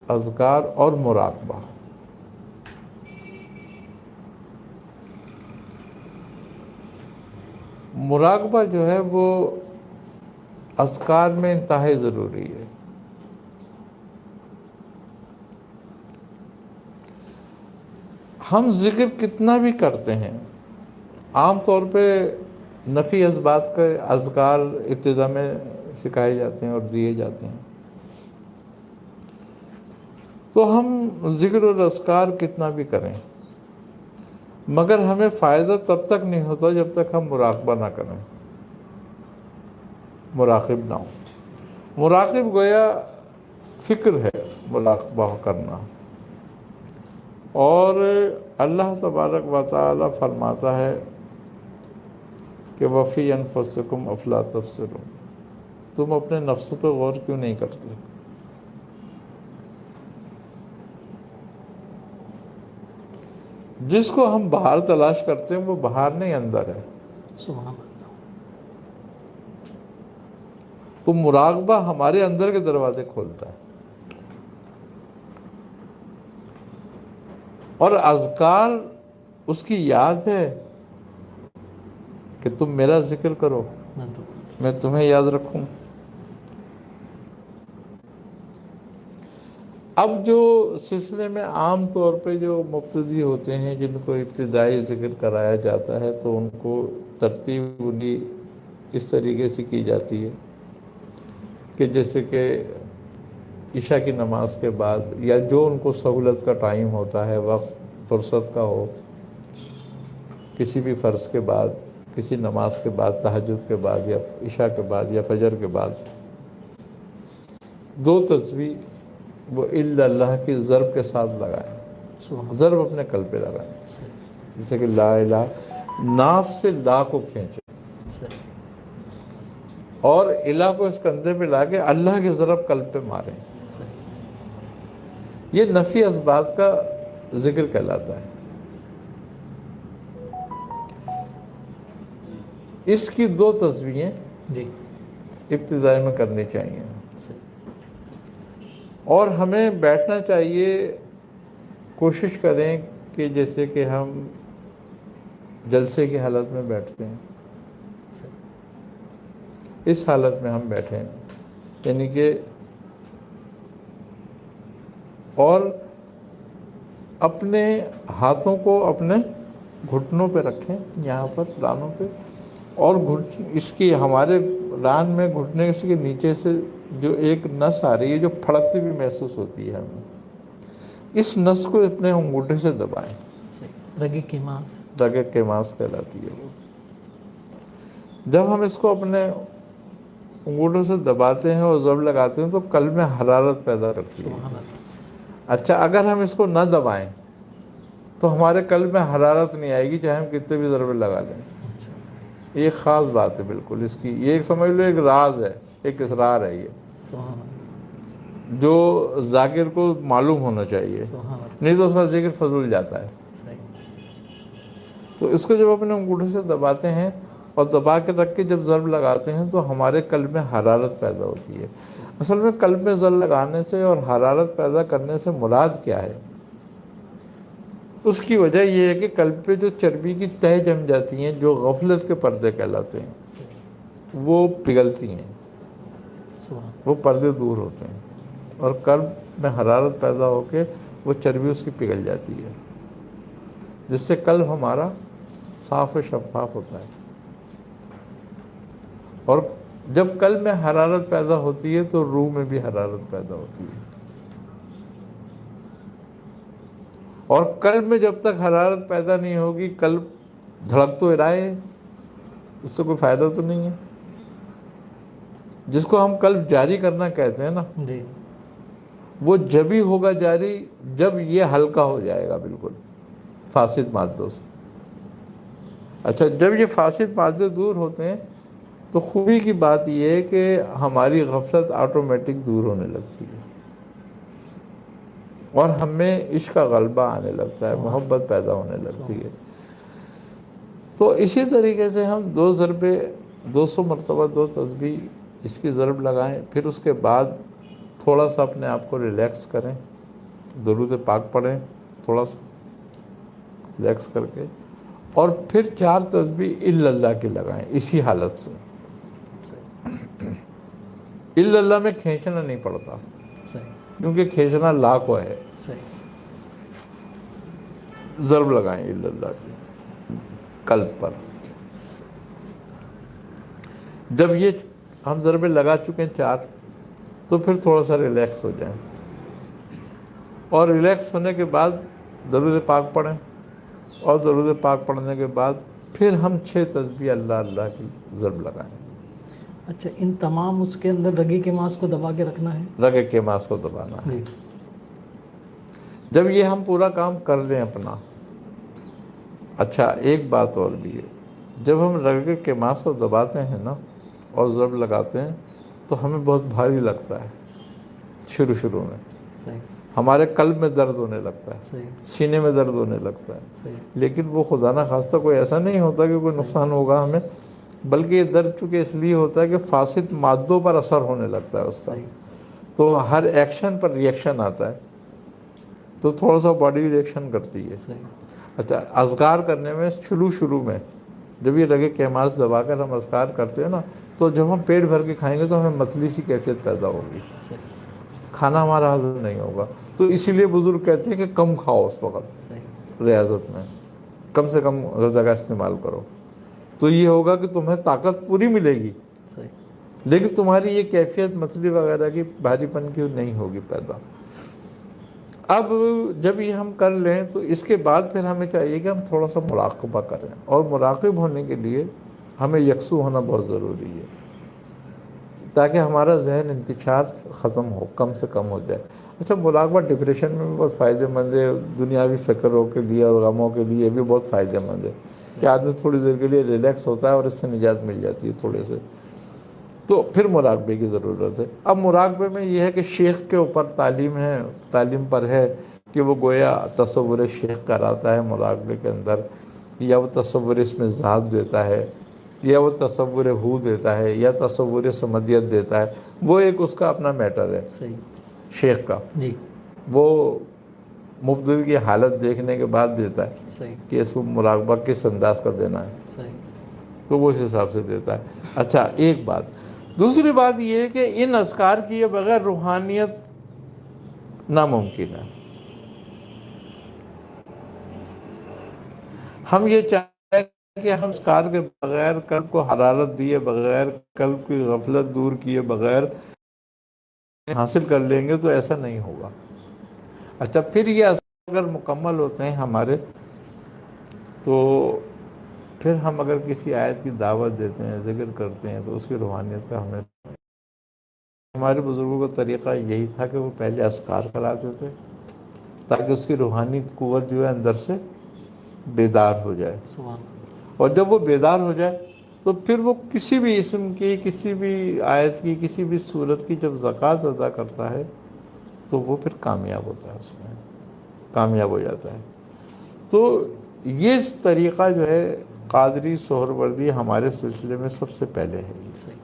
اذکار اور مراقبہ. مراقبہ جو ہے وہ اذکار میں انتہائی ضروری ہے. ہم ذکر کتنا بھی کرتے ہیں، عام طور پہ نفی اثبات کے اذکار ابتدا میں سکھائے جاتے ہیں اور دیے جاتے ہیں، تو ہم ذکر اور اذکار کتنا بھی کریں مگر ہمیں فائدہ تب تک نہیں ہوتا جب تک ہم مراقبہ نہ کریں، مراقب نہ ہوں. مراقب گویا فکر ہے مراقبہ کرنا. اور اللہ تبارک و تعالی فرماتا ہے کہ وفی انفسکم افلا تبصرون، تم اپنے نفس پہ غور کیوں نہیں کرتے؟ جس کو ہم باہر تلاش کرتے ہیں وہ باہر نہیں اندر ہے. سبحان اللہ. تو مراقبہ ہمارے اندر کے دروازے کھولتا ہے. اور اذکار اس کی یاد ہے کہ تم میرا ذکر کرو میں تمہیں یاد رکھوں. اب جو سلسلے میں عام طور پہ جو مبتدی ہوتے ہیں جن کو ابتدائی ذکر کرایا جاتا ہے تو ان کو ترتیب انہی اس طریقے سے کی جاتی ہے کہ جیسے کہ عشاء کی نماز کے بعد یا جو ان کو سہولت کا ٹائم ہوتا ہے، وقت فرصت کا ہو، کسی بھی فرض کے بعد، کسی نماز کے بعد، تہجد کے بعد یا عشاء کے بعد یا فجر کے بعد 2 تسبیح وہ الا اللہ کی ضرب کے ساتھ لگائیں. ضرب اپنے قلب پہ لگائیں، جیسے کہ لا الہ، ناف سے لا کو کھینچیں اور الہ کو اس کندھے پہ لا کے اللہ کی ضرب قلب پہ ماریں. یہ نفی اثبات کا ذکر کہلاتا ہے. اس کی 2 تسبیحیں ابتدائی میں کرنی چاہیے. اور ہمیں بیٹھنا چاہیے، کوشش کریں کہ جیسے کہ ہم جلسے کی حالت میں بیٹھتے ہیں اس حالت میں ہم بیٹھیں، یعنی کہ اور اپنے ہاتھوں کو اپنے گھٹنوں پہ رکھیں، یہاں پر رانوں پہ، اور اس کی ہمارے ران میں گھٹنے کے نیچے سے جو ایک نس آ رہی ہے جو پھڑکتی بھی محسوس ہوتی ہے ہمیں، اس نس کو اپنے انگوٹھے سے دبائیں. رگِ کیماس، رگِ کیماس کہلاتی ہے وہ. جب ہم اس کو اپنے انگوٹھوں سے دباتے ہیں اور ضرب لگاتے ہیں تو قلب میں حرارت پیدا کرتی ہے. اچھا اگر ہم اس کو نہ دبائیں تو ہمارے قلب میں حرارت نہیں آئے گی چاہے ہم کتنے بھی ضربے لگا لیں. یہ ایک خاص بات ہے بالکل اس کی، یہ ایک سمجھ لو ایک راز ہے، ایک اسرار ہے یہ جو ذاکر کو معلوم ہونا چاہیے، نہیں تو اس کا ذکر فضول جاتا ہے. تو اس کو جب اپنے انگوٹھے سے دباتے ہیں اور دبا کے رکھ کے جب ضرب لگاتے ہیں تو ہمارے قلب میں حرارت پیدا ہوتی ہے. اصل میں قلب میں ضرب لگانے سے اور حرارت پیدا کرنے سے مراد کیا ہے؟ اس کی وجہ یہ ہے کہ قلب پہ جو چربی کی تہ جم جاتی ہیں جو غفلت کے پردے کہلاتے ہیں وہ پگھلتی ہیں، وہ پردے دور ہوتے ہیں اور قلب میں حرارت پیدا ہو کے وہ چربی اس کی پگھل جاتی ہے جس سے قلب ہمارا صاف و شفاف ہوتا ہے. اور جب قلب میں حرارت پیدا ہوتی ہے تو روح میں بھی حرارت پیدا ہوتی ہے. اور قلب میں جب تک حرارت پیدا نہیں ہوگی قلب دھڑک تو رہا ہے، اس سے کوئی فائدہ تو نہیں ہے. جس کو ہم قلب جاری کرنا کہتے ہیں نا، وہ جب ہی ہوگا جاری جب یہ ہلکا ہو جائے گا بالکل فاسد مادوں سے. اچھا جب یہ فاسد مادے دور ہوتے ہیں تو خوبی کی بات یہ ہے کہ ہماری غفلت آٹومیٹک دور ہونے لگتی ہے اور ہمیں عشق کا غلبہ آنے لگتا ہے، محبت پیدا ہونے لگتی ہے. تو اسی طریقے سے ہم 2 ضربے 200 مرتبہ 2 تسبیح اس کی ضرب لگائیں، پھر اس کے بعد تھوڑا سا اپنے آپ کو ریلیکس کریں درود پاک پڑھیں تھوڑا سا ریلیکس کر کے، اور پھر 4 تسبیح الا اللہ کی لگائیں اسی حالت سے۔ الا اللہ میں کھینچنا نہیں پڑتا، صحیح کیونکہ کھینچنا لا کو ہے، صحیح ضرب لگائیں الا اللہ کی قلب پر۔ جب یہ ہم ضربیں لگا چکے ہیں 4، تو پھر تھوڑا سا ریلیکس ہو جائیں، اور ریلیکس ہونے کے بعد درود پاک پڑھیں، اور درود پاک پڑھنے کے بعد پھر ہم 6 تسبیح اللہ اللہ کی ضرب لگائیں۔ اچھا، ان تمام اس کے اندر رگے کے ماس کو دبا کے رکھنا ہے؟ رگے کے ماس کو دبانا ہے۔ جی جب یہ ہم پورا کام کر لیں اپنا، اچھا ایک بات اور بھی ہے، جب ہم رگے کے ماس کو دباتے ہیں نا اور ضرب لگاتے ہیں تو ہمیں بہت بھاری لگتا ہے شروع میں، صحیح ہمارے قلب میں درد ہونے لگتا ہے، صحیح سینے میں درد ہونے لگتا ہے، صحیح لیکن وہ خدا نہ خواستہ کوئی ایسا نہیں ہوتا کہ کوئی نقصان ہوگا ہمیں، بلکہ یہ درد چونکہ اس لیے ہوتا ہے کہ فاسد مادوں پر اثر ہونے لگتا ہے اس کا، صحیح تو ہر ایکشن پر ریئیکشن آتا ہے، تو تھوڑا سا باڈی ریئیکشن کرتی ہے۔ صحیح اچھا اذکار کرنے میں شروع میں جب یہ رگے کیماس دبا کر ہم اذکار کرتے ہیں نا، تو جب ہم پیٹ بھر کے کھائیں گے تو ہمیں متلی سی کیفیت پیدا ہوگی، صحیح کھانا ہمارا ہضم نہیں ہوگا، تو اسی لیے بزرگ کہتے ہیں کہ کم کھاؤ اس وقت صحیح ریاضت میں، کم سے کم غذا کا استعمال کرو، تو یہ ہوگا کہ تمہیں طاقت پوری ملے گی، صحیح لیکن تمہاری یہ کیفیت متلی وغیرہ کی بھاری پن کی نہیں ہوگی پیدا۔ اب جب یہ ہم کر لیں تو اس کے بعد پھر ہمیں چاہیے کہ ہم تھوڑا سا مراقبہ کریں، اور مراقب ہونے کے لیے ہمیں یکسو ہونا بہت ضروری ہے، تاکہ ہمارا ذہن انتشار ختم ہو، کم سے کم ہو جائے۔ اچھا مراقبہ ڈپریشن میں بھی بہت فائدہ مند ہے، دنیاوی فکروں کے لیے اور غموں کے لیے بھی بہت فائدہ مند ہے، کہ آدمی تھوڑی دیر کے لیے ریلیکس ہوتا ہے اور اس سے نجات مل جاتی ہے تھوڑے سے، تو پھر مراقبے کی ضرورت ہے۔ اب مراقبے میں یہ ہے کہ شیخ کے اوپر تعلیم پر ہے کہ وہ گویا تصور شیخ کراتا ہے مراقبے کے اندر، یا وہ تصور اس میں ذات دیتا ہے، یا وہ تصور ہو دیتا ہے، یا تصور سمدیت دیتا ہے، وہ ایک اس کا اپنا میٹر ہے صحیح شیخ کا، جی وہ مبتدی کی حالت دیکھنے کے بعد دیتا ہے صحیح کہ اس کو مراقبہ کس انداز کا دینا ہے، صحیح تو وہ اس حساب سے دیتا ہے۔ اچھا ایک بات، دوسری بات یہ ہے کہ ان اذکار کیے بغیر روحانیت ناممکن ہے۔ ہم یہ چاہیں کہ ہم اذکار کے بغیر، قلب کو حرارت دیے بغیر، قلب کی غفلت دور کیے بغیر حاصل کر لیں گے تو ایسا نہیں ہوگا۔ اچھا پھر یہ اذکار اگر مکمل ہوتے ہیں ہمارے، تو پھر ہم اگر کسی آیت کی دعوت دیتے ہیں، ذکر کرتے ہیں، تو اس کی روحانیت کا ہمیں، ہمارے بزرگوں کا طریقہ یہی تھا کہ وہ پہلے اذکار کراتے تھے تاکہ اس کی روحانی قوت جو ہے اندر سے بیدار ہو جائے، سبحان اللہ اور جب وہ بیدار ہو جائے تو پھر وہ کسی بھی اسم کی، کسی بھی آیت کی، کسی بھی صورت کی جب زکوٰۃ ادا کرتا ہے تو وہ پھر کامیاب ہوتا ہے، اس میں کامیاب ہو جاتا ہے۔ تو یہ طریقہ جو ہے قادری سہروردی ہمارے سلسلے میں سب سے پہلے ہے۔ صحیح